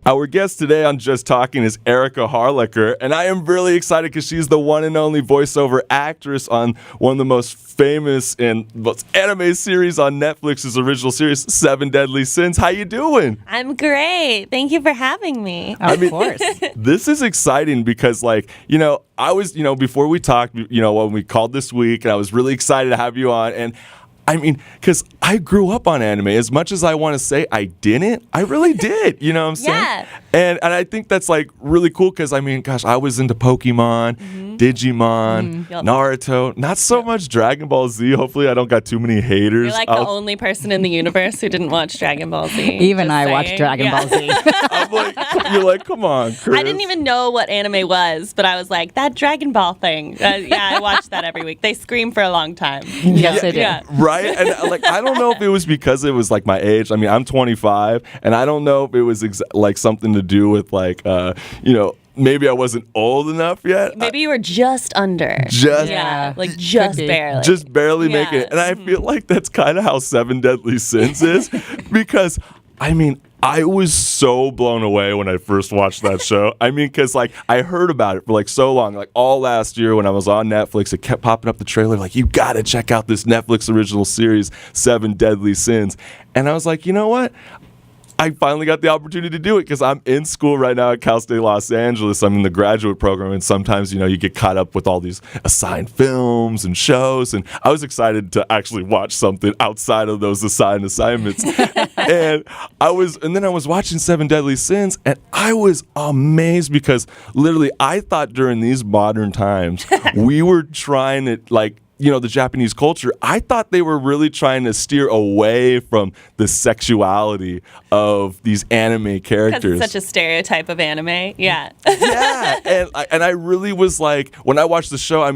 Our guest today on Just Talking is Erika Harlacher, and I am really excited because she's the one and only voiceover actress on one of the most famous and most anime series on Netflix's original series, Seven Deadly Sins. How you doing? I'm great. Thank you for having me. Of course. This is exciting because, I was, before we talked, when we called this week, and I was really excited to have you on, and because I grew up on anime. As much as I want to say I didn't, I really did. You know what I'm saying? Yeah. And I think that's really cool because I was into Pokemon, Digimon, Naruto. Not so much Dragon Ball Z. Hopefully, I don't got too many haters. You're the only person in the universe who didn't watch Dragon Ball Z. Even I watched Dragon Ball Z. You're like, come on, Chris. I didn't even know what anime was, but I was like, that Dragon Ball thing. I watched that every week. They scream for a long time. Yes, they do. Yeah. Right? And I don't know if it was because it was my age. I'm 25, and I don't know if it was something to do with maybe I wasn't old enough yet. Maybe you were just under. Just Barely. Just barely making it. And I feel like that's kind of how Seven Deadly Sins is because I was so blown away when I first watched that show. Because I heard about it for so long. All last year when I was on Netflix, it kept popping up the trailer you got to check out this Netflix original series, Seven Deadly Sins. And I was like, you know what? I finally got the opportunity to do it because I'm in school right now at Cal State Los Angeles. I'm in the graduate program, and sometimes, you get caught up with all these assigned films and shows, and I was excited to actually watch something outside of those assigned assignments. and then I was watching Seven Deadly Sins, and I was amazed because literally I thought during these modern times we were trying to the Japanese culture, I thought they were really trying to steer away from the sexuality of these anime characters. Because it's such a stereotype of anime. Yeah. Yeah. And I really was when I watched the show,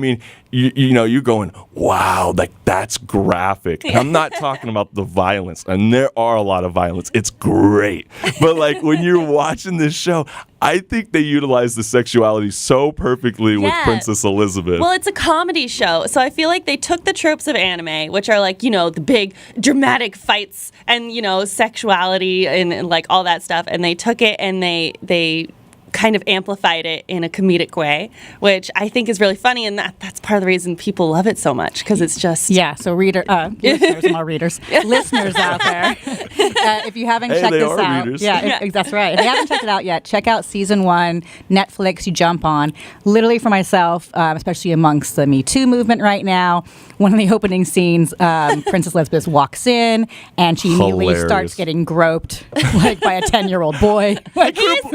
you're going, wow, that's graphic. And I'm not talking about the violence, and there are a lot of violence. It's great. But when you're watching this show, I think they utilize the sexuality so perfectly with Princess Elizabeth. Well, it's a comedy show, so I feel like they took the tropes of anime, which are the big dramatic fights and, sexuality and all that stuff, and they took it and they kind of amplified it in a comedic way, which I think is really funny, and that's part of the reason people love it so much, because it's just... Yeah, so listeners out there, if you haven't checked this out... Readers. That's right. If you haven't checked it out yet, check out Season 1, Netflix, you jump on. Literally for myself, especially amongst the Me Too movement right now, one of the opening scenes, Princess Elizabeth walks in, and she immediately starts getting groped by a 10-year-old boy.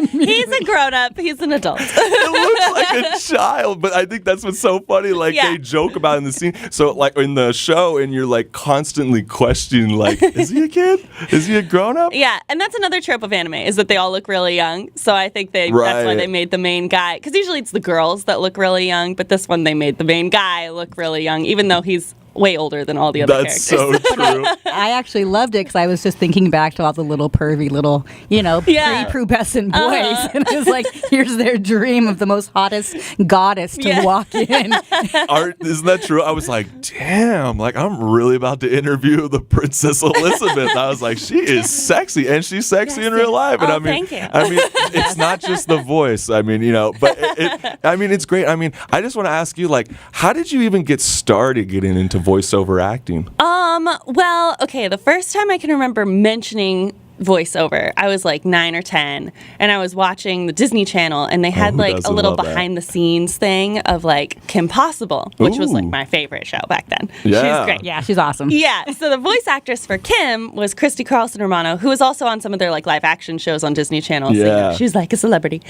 He's a grown up. He's an adult. It looks like a child, but I think that's what's so funny. They joke about it in the scene. So, in the show, and you're constantly questioning, is he a kid? Is he a grown up? Yeah, and that's another trope of anime is that they all look really young. So I think that's why they made the main guy, because usually it's the girls that look really young, but this one they made the main guy look really young, even though he's way older than all the other characters. That's so true. I actually loved it because I was just thinking back to all the little pervy little, prepubescent boys. And I was here's their dream of the most hottest goddess to walk in. Isn't that true? I was damn, I'm really about to interview the Princess Elizabeth. I was she is sexy, and she's sexy in real life. And thank you. It's not just the voice. But it's great. I just want to ask you, how did you even get started getting into voiceover acting? Well, okay, the first time I can remember mentioning voiceover, I was 9 or 10, and I was watching the Disney Channel, and they had a little behind the scenes thing of Kim Possible, which was my favorite show back then. Yeah. She was great. Yeah, she's awesome. Yeah, so the voice actress for Kim was Christy Carlson Romano, who was also on some of their live action shows on Disney Channel. Yeah. So, she was a celebrity.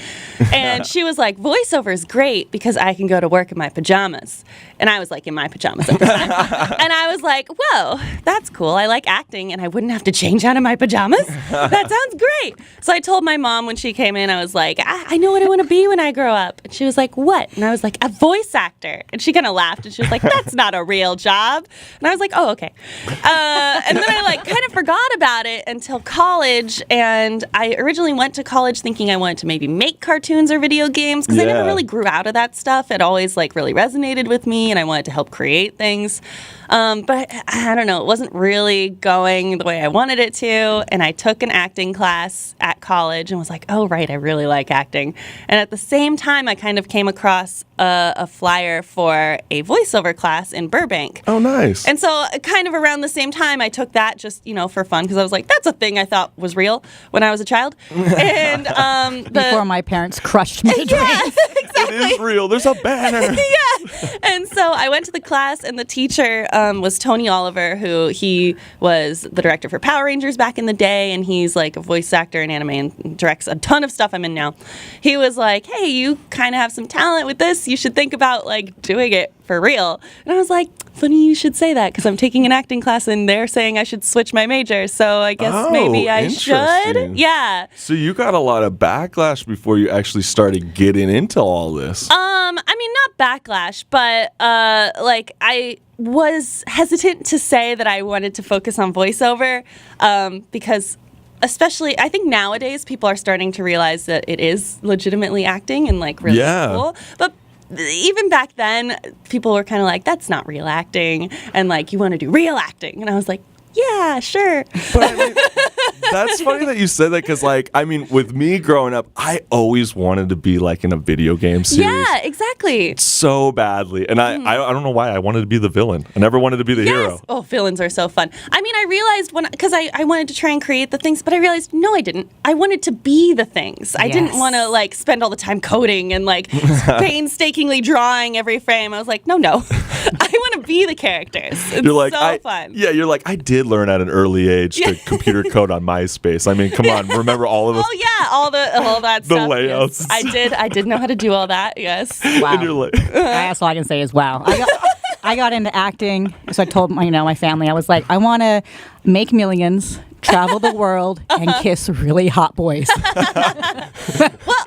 And she was voiceover is great because I can go to work in my pajamas. And I was in my pajamas at the time. And I was whoa, that's cool. I like acting, and I wouldn't have to change out of my pajamas. That sounds great. So I told my mom when she came in, I was I know what I want to be when I grow up. And she was what? And I was a voice actor. And she kind of laughed, and she was that's not a real job. And I was oh, okay. And then I kind of forgot about it until college. And I originally went to college thinking I wanted to maybe make cartoons or video games, because I never really grew out of that stuff. It always really resonated with me, and I wanted to help create things. But I don't know, it wasn't really going the way I wanted it to. And I took took an acting class at college and was like, oh, right, I really like acting. And at the same time, I kind of came across a flyer for a voiceover class in Burbank. Oh, nice. And so kind of around the same time, I took that just, for fun, because I was like, that's a thing I thought was real when I was a child. And before my parents crushed me. Yeah, exactly. It is real. There's a banner. Yeah. And so I went to the class, and the teacher was Tony Oliver, who he was the director for Power Rangers back in the day, and he's like a voice actor in anime and directs a ton of stuff I'm in now. He was like, hey, you kind of have some talent with this. You should think about like doing it for real. And I was like, funny you should say that, because I'm taking an acting class and they're saying I should switch my major, so I guess maybe I should. Yeah. So you got a lot of backlash before you actually started getting into all this. I mean, not backlash, but like I was hesitant to say that I wanted to focus on voiceover because especially, I think nowadays people are starting to realize that it is legitimately acting and like really cool. But even back then, people were kind of like, that's not real acting. And like, you want to do real acting. And I was like, yeah, sure. But I mean, that's funny that you said that, because like, I mean, with me growing up, I always wanted to be like in a video game series. Yeah, exactly. So badly. And I don't know why I wanted to be the villain. I never wanted to be the hero. Oh, villains are so fun. I mean, I realized because I wanted to try and create the things, but I realized, no, I didn't. I wanted to be the things. I didn't want to like spend all the time coding and like painstakingly drawing every frame. I was like, no. I want to be the characters. It's you're like, so fun. Yeah, you're like, I did learn at an early age to computer code on MySpace. I mean, come on, remember all of us? Oh yeah, all that the stuff. layouts. Yes. I did know how to do all that. Yes. Wow. And you're like, That's all I can say is wow. I got into acting, so I told my family, I was like, I want to make millions, travel the world, and kiss really hot boys.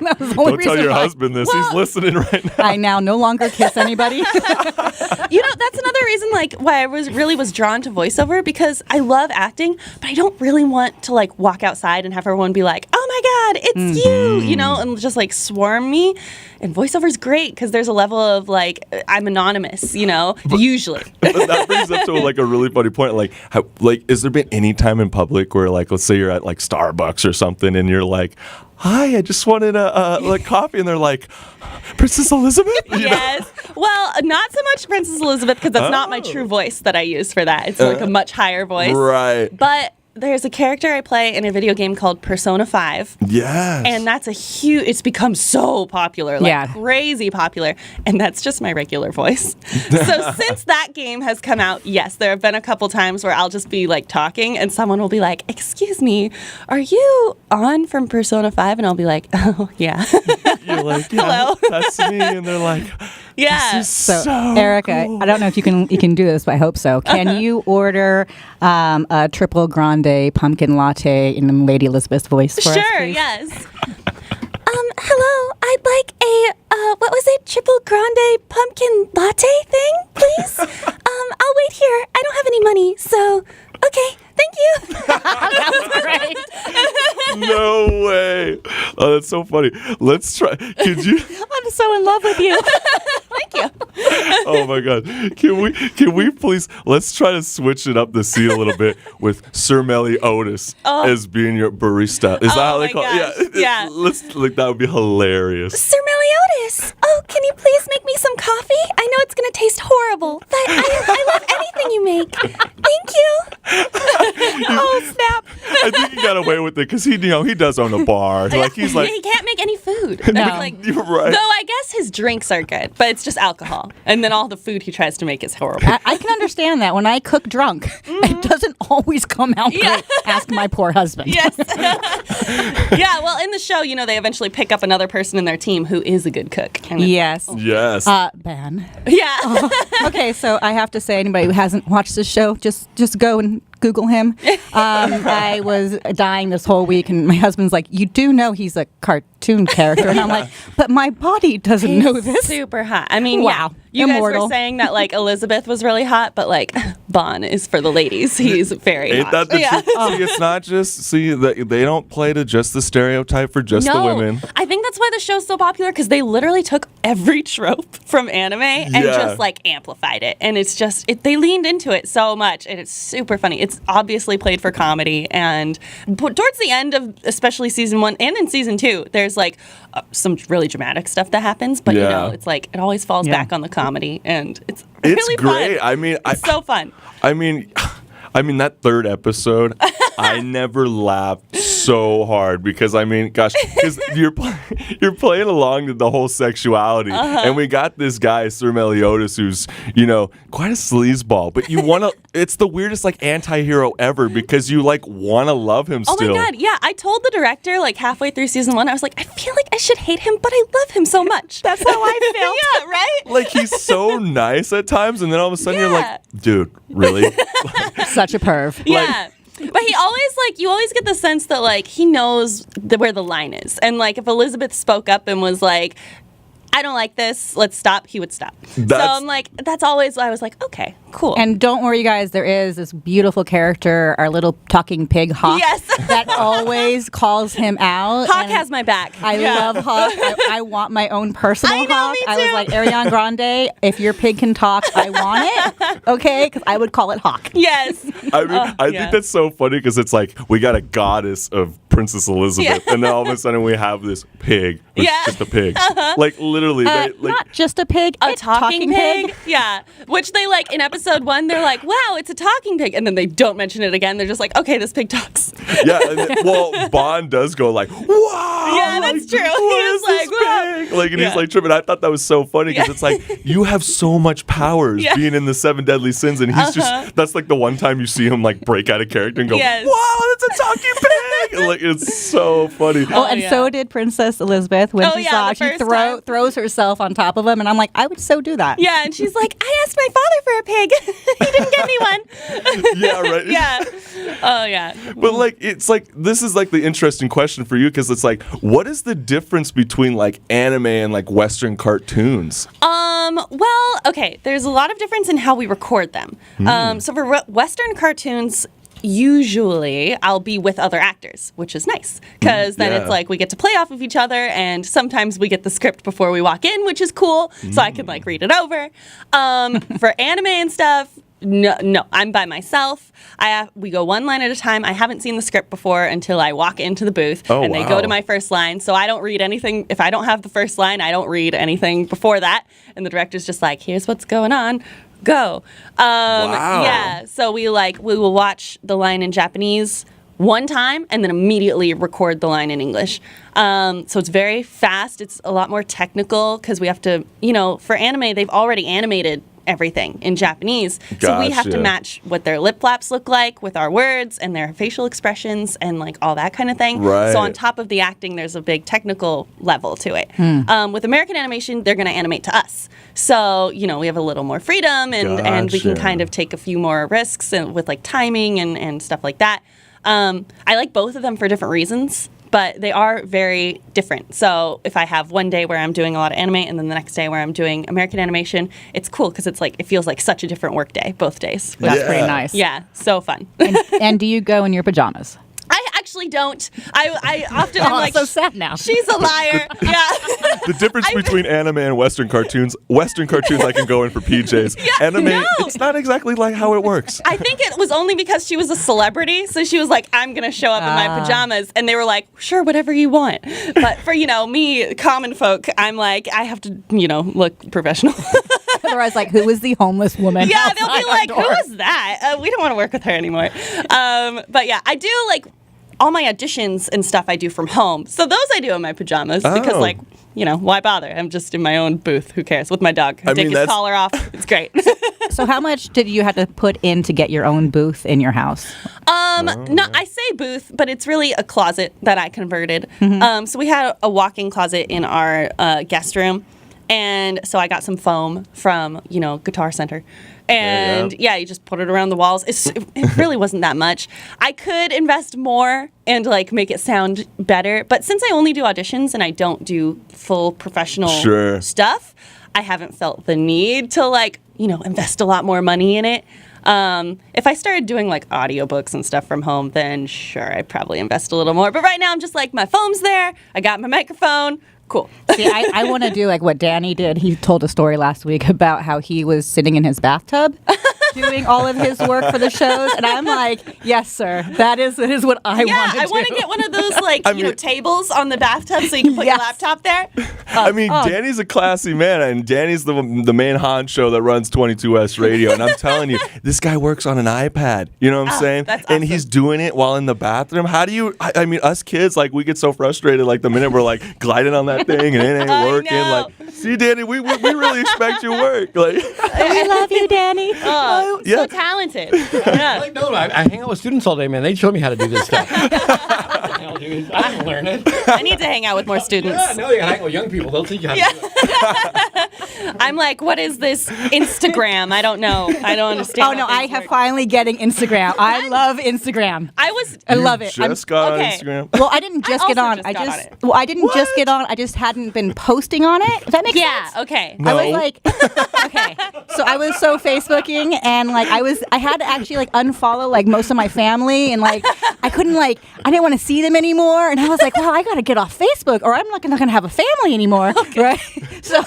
That was the only don't tell reason your why. husband this. He's listening right now. I now no longer kiss anybody. That's another reason like why I was drawn to voiceover, because I love acting, but I don't really want to like walk outside and have everyone be like, "Oh my God, it's you," and just like swarm me. And voiceover is great because there's a level of like I'm anonymous, usually. But that brings up to like a really funny point. Like, is there been any time in public where like, let's say you're at like Starbucks or something, and you're like, "Hi, I just wanted a like coffee," and they're like, "Princess Elizabeth?" Yes. Well, not so much Princess Elizabeth, because that's not my true voice that I use for that. It's like a much higher voice. Right. But there's a character I play in a video game called Persona 5. Yes. And that's it's become so popular, like crazy popular. And that's just my regular voice. So since that game has come out, yes, there have been a couple times where I'll just be like talking and someone will be like, "Excuse me, are you on from Persona 5? And I'll be like, "Oh, yeah." You're like, "Hello, that's me," and they're like, yeah. This is so Erica, cool. I don't know if you can do this, but I hope so. Can you order a triple grande pumpkin latte in Lady Elizabeth's voice for us, Sure, please? yes. Hello, I'd like a, what was it, triple grande pumpkin latte thing, please? I'll wait here. I don't have any money, so, okay, thank you. That was great. No way. Oh, that's so funny. Let's try. Could you? I'm so in love with you. Thank you. Oh my God. Can we please, let's try to switch it up the scene a little bit with Sir Melly Otis as being your barista. Is that how they call it? Yeah. Let's like that would be hilarious. Sir Meliodas, can you please make me some coffee? I know it's going to taste horrible, but I love anything you make. Thank you. Oh, snap. I think he got away with it because he does own a bar. Like he's like, he can't make any food. No. Like, you're right. Though I guess his drinks are good, but it's just alcohol. And then all the food he tries to make is horrible. I can understand that. When I cook drunk, it doesn't always come out great. Ask my poor husband. Yes. Yeah, well, in the show, they eventually pick up another person in their team who is a good cook. And Yes. Yes. Ben. Yeah. Okay, so I have to say, anybody who hasn't watched this show, just go and Google him. I was dying this whole week, and my husband's like, "You do know he's a cartoon character," and I'm like, "But my body doesn't know this." Super hot. I mean, Wow. You guys Immortal. were saying that like Elizabeth was really hot, but like Bon is for the ladies. He's very Ain't hot. that the truth? See, it's not just they don't play to just the stereotype for just the women. I think that's why the show's so popular because they literally took every trope from anime and just like amplified it, and it's just they leaned into it so much, and it's super funny. It's obviously played for comedy, and towards the end of especially season 1 and in season 2, there's like some really dramatic stuff that happens, but you know, it's like it always falls back on the comedy, and it's really great. fun. I mean, it's so fun. I mean, that third episode, I never laughed so hard because I mean, gosh, because you're playing along to the whole sexuality, and we got this guy Sir Meliodas who's quite a sleazeball, but you want to. It's the weirdest like anti-hero ever because you like want to love him still. Oh my god, yeah! I told the director like halfway through season 1, I was like, I feel like I should hate him, but I love him so much. That's how I felt. Yeah, right. Like he's so nice at times, and then all of a sudden you're like, dude, really? Such a perv. Yeah. But he always, like, you always get the sense that, like, he knows where the line is. And, like, if Elizabeth spoke up and was like, I don't like this, let's stop, he would stop. So I'm like, that's always, I was like, okay, cool. And don't worry, guys, there is this beautiful character, our little talking pig, Hawk, Yes. that always calls him out. Hawk and has my back. I love Hawk. I want my own personal I know, Hawk. me I was too. like, Ariana Grande, if your pig can talk, I want it. Okay? Because I would call it Hawk. Yes. I mean, I think that's so funny because it's like we got a goddess of Princess Elizabeth, and then all of a sudden we have this pig, who's just a pig. Like literally, Not just a pig, A talking pig? Yeah. Which they like in episode 1, they're like, wow, it's a talking pig. And then they don't mention it again. They're just like, okay, this pig talks. Yeah, and well, Bond does go like, wow. Yeah, that's true. He's like, wow. Like, and he's like tripping. I thought that was so funny because it's like, you have so much powers being in the 7 Deadly Sins, and he's just, that's like the one time you see him like break out of character and go, wow, that's a talking pig. And, like, it's so funny. Oh, and so did Princess Elizabeth when she saw she throws herself on top of him, and I'm like, I would so do that. Yeah, and she's like, I asked my father for a pig. He didn't get me one. Yeah, right. Yeah. Oh, yeah. But like, it's like, this is like the interesting question for you because it's like, what is the difference between like anime and like Western cartoons? Well, okay, there's a lot of difference in how we record them. So for Western cartoons, usually I'll be with other actors, which is nice because then it's like we get to play off of each other, and sometimes we get the script before we walk in, which is cool, so I can like read it over. For anime and stuff, no, I'm by myself. We go one line at a time. I haven't seen the script before until I walk into the booth, and they go to my first line. So I don't read anything. If I don't have the first line, I don't read anything before that. And the director's just like, here's what's going on. Go. Yeah. So we will watch the line in Japanese one time and then immediately record the line in English. So it's very fast. It's a lot more technical because we have to, for anime, they've already animated everything in Japanese. So we have to match what their lip flaps look like with our words and their facial expressions and like all that kind of thing. Right. So on top of the acting, there's a big technical level to it. With American animation, they're going to animate to us. So, we have a little more freedom and we can kind of take a few more risks with like timing and stuff like that. I like both of them for different reasons, but they are very different. So if I have one day where I'm doing a lot of anime and then the next day where I'm doing American animation, it's cool because it's like it feels like such a different work day both days. That's pretty nice. Yeah, so fun. And do you go in your pajamas? I actually don't. I often am like, so sad now. She's a liar. Yeah. The difference between anime and Western cartoons I can go in for PJs. Yeah, anime, it's not exactly like how it works. I think it was only because she was a celebrity, so she was like, I'm going to show up in my pajamas, and they were like, sure, whatever you want. But for, me, common folk, I'm like, I have to, look professional. Otherwise, like, who is the homeless woman? Yeah, they'll be like, who is that? We don't want to work with her anymore. But yeah, I do like all my auditions and stuff I do from home. So those I do in my pajamas because like, why bother? I'm just in my own booth. Who cares? With my dog. Take his collar off. It's great. So how much did you have to put in to get your own booth in your house? No, I say booth, but it's really a closet that I converted. So we had a walk-in closet in our guest room. And so I got some foam from, Guitar Center. And you just put it around the walls. It really wasn't that much. I could invest more and like make it sound better. But since I only do auditions and I don't do full professional stuff, I haven't felt the need to like, invest a lot more money in it. If I started doing like audiobooks and stuff from home, then sure, I'd probably invest a little more. But right now I'm just like, my phone's there. I got my microphone. Cool. See, I want to do like what Danny did. He told a story last week about how he was sitting in his bathtub doing all of his work for the shows. And I'm like, yes, sir. That is what I want to do. Yeah, I want to get one of those like, tables on the bathtub so you can put your laptop there. Danny's a classy man, and Danny's the main honcho that runs 22S Radio. And I'm telling you, this guy works on an iPad. You know what I'm saying? That's awesome. And he's doing it while in the bathroom. How do you, us kids, like, we get so frustrated, like, the minute we're, like, gliding on that thing and it ain't working. Like, see, Danny, we really expect your work. Like, I love you, Danny. So talented. Yeah. Like, no, I hang out with students all day, man. They show me how to do this stuff. I didn't learn it. I need to hang out with more students. Yeah, no, you gotta hang out with young people. They'll teach you how to do it. I'm like, what is this Instagram? I don't know. I don't understand. Oh, no, I have finally getting Instagram. I love Instagram. I love it. Just got on Instagram? Well, I didn't just get on. I didn't just get on. I just hadn't been posting on it. Does that make sense? Yeah, okay. No. I was like, okay. So I was so Facebooking, and like I had to actually like unfollow like most of my family, and like I didn't want to see them anymore, and I was like, well, I got to get off Facebook, or I'm not gonna have a family anymore, right? So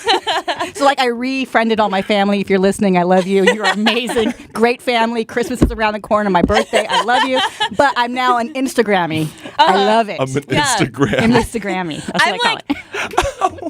like I refriended all my family. If you're listening, I love you. You're amazing, great family. Christmas is around the corner. My birthday, I love you. But I'm now an Instagrammy. I love it. I'm an Instagram. I'm Instagrammy. That's what I call it.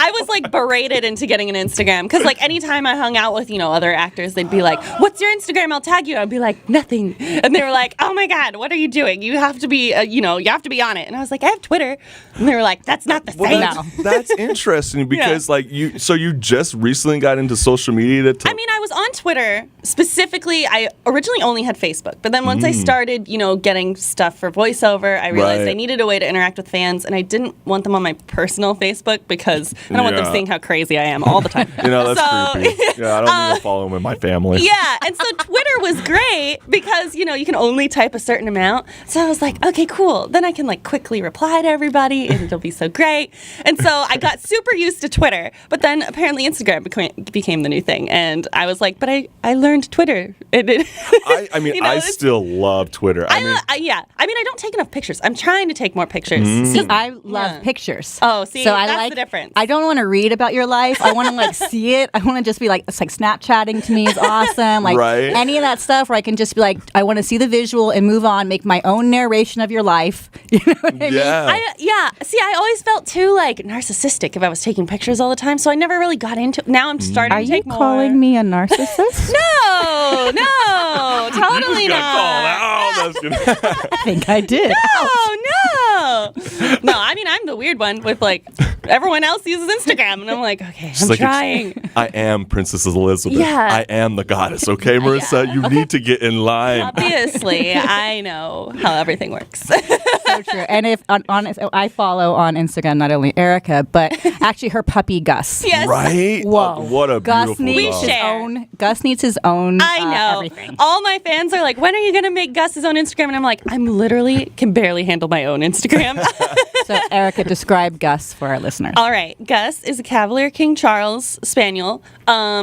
I was like berated into getting an Instagram because like anytime I hung out with other actors, they'd be like, "What's your Instagram? I'll tag you." I'd be like, "Nothing," and they were like, "Oh my God, what are you doing? You have to be, you have to be on it." And I was like, "I have Twitter," and they were like, "That's not the same." That's interesting because like you just recently got into social media. I was on Twitter specifically. I originally only had Facebook, but then once I started, getting stuff for voiceover, I realized I needed a way to interact with fans, and I didn't want them on my personal Facebook because I don't want them seeing how crazy I am all the time. That's creepy. Yeah, I don't need to follow them with my family. Yeah, and so Twitter was great because, you can only type a certain amount. So I was like, okay, cool. Then I can like quickly reply to everybody and it'll be so great. And so I got super used to Twitter, but then apparently Instagram became the new thing. And I was like, but I learned Twitter. I still love Twitter. I don't take enough pictures. I'm trying to take more pictures. See, I love pictures. Oh, see, so that's the difference. I don't want to read about your life. I want to like see it. I want to just be like, it's like Snapchatting to me is awesome. Like any of that stuff where I can just be like, I want to see the visual and move on, make my own narration of your life. You know what I mean? See, I always felt too like narcissistic if I was taking pictures all the time. So I never really got into it. Now I'm starting to take more. Are you calling me a narcissist? No, totally not. I think I did. No. I'm the weird one with like everyone else uses Instagram, and I'm like, okay, I'm trying. I am Princess Elizabeth. Yeah. I am the goddess. Okay, Marissa, you need to get in line. Obviously, I know how everything works. So true. And if I follow on Instagram not only Erika, but actually her puppy Gus. Yes. Right? Whoa. What a Gus beautiful needs dog. his own. Gus needs his own. I know. Everything. All my fans are like, when are you going to make Gus his own Instagram? And I'm like, I'm literally can barely handle my own Instagram. So Erika, describe Gus for our listeners. All right. Gus is a Cavalier King Charles Spaniel.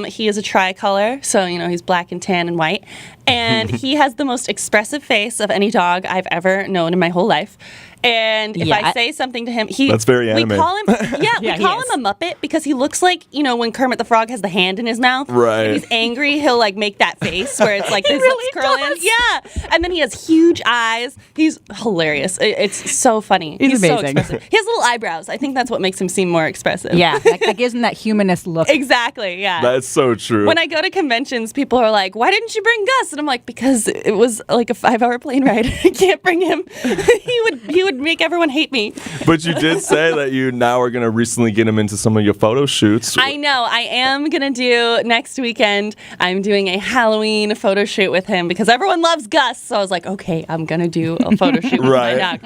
He is a tricolor, so he's black and tan and white, and he has the most expressive face of any dog I've ever known in my whole life. And if I say something to him, that's very anime. We call him, we call him a Muppet because he looks like, when Kermit the Frog has the hand in his mouth. Right. If he's angry, he'll like make that face where it's like his really lips curl in. does. Yeah. And then he has huge eyes. He's hilarious. It's so funny. He's so amazing. expressive. He has little eyebrows. I think that's what makes him seem more expressive. Yeah, that gives him that humanist look. Exactly. Yeah. That's so true. When I go to conventions, people are like, "Why didn't you bring Gus?" And I'm like, "Because it was like a 5-hour plane ride. I can't bring him. He would make everyone hate me." But you did say that you now are going to recently get him into some of your photo shoots. I know. I am going to do next weekend. I'm doing a Halloween photo shoot with him because everyone loves Gus. So I was like, okay, I'm going to do a photo shoot with my dog.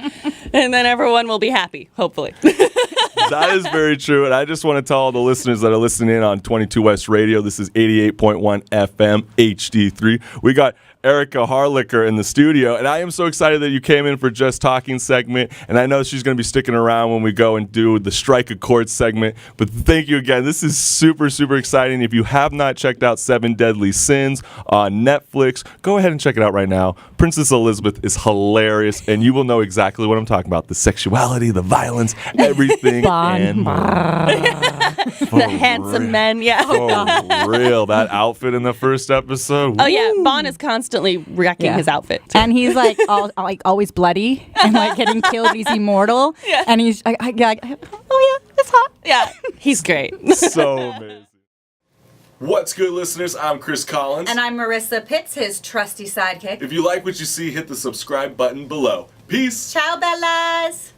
And then everyone will be happy, hopefully. That is very true. And I just want to tell all the listeners that are listening in on 22 West Radio, this is 88.1 FM HD3. We got Erika Harlacher in the studio, and I am so excited that you came in for Just Talking segment, and I know she's going to be sticking around when we go and do the Strike a Chord segment, but thank you again. This is super, super exciting. If you have not checked out 7 Deadly Sins on Netflix, go ahead and check it out right now. Princess Elizabeth is hilarious, and you will know exactly what I'm talking about. The sexuality, the violence, everything, and more. The handsome men, yeah. For real. That outfit in the first episode. Oh yeah, Bond is constantly wrecking his outfit. And he's like always bloody and like getting killed. He's immortal. Yeah. And he's oh yeah, it's hot. Yeah, he's great. So amazing. What's good, listeners? I'm Chris Collins. And I'm Marissa Pitts, his trusty sidekick. If you like what you see, hit the subscribe button below. Peace. Ciao, Bellas.